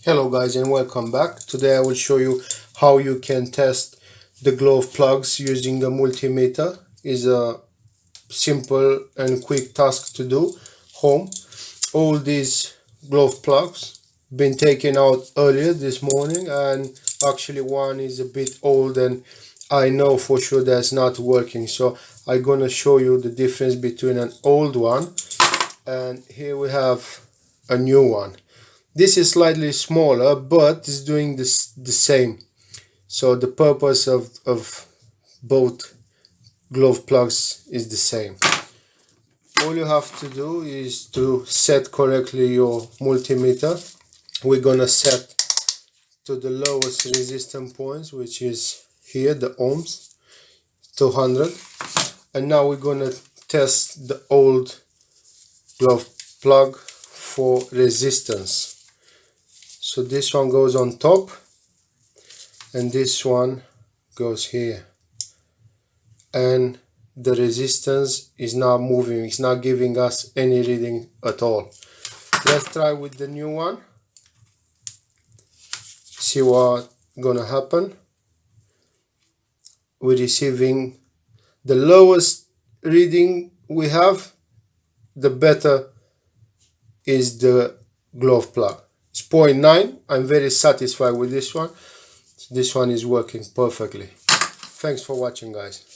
Hello guys and welcome back. Today I will show you how you can test the glove plugs using a multimeter. Is a simple and quick task to do home. All these glove plugs been taken out earlier this morning, and actually one is a bit old and I know for sure that's not working, so I'm gonna show you the difference between an old one and here we have a new one. This is slightly smaller, but it's doing this the same. So the purpose of both glove plugs is the same. All you have to do is to set correctly your multimeter. We're gonna set to the lowest resistance points, which is here, the ohms, 200. And now we're gonna test the old glove plug for resistance. So this one goes on top and this one goes here, and the resistance is not moving, it's not giving us any reading at all. Let's try with the new one, see what's gonna happen. We're receiving the lowest reading we have, the better is the glove plug. It's 0.9. I'm very satisfied with this one. This one is working perfectly. Thanks for watching, guys.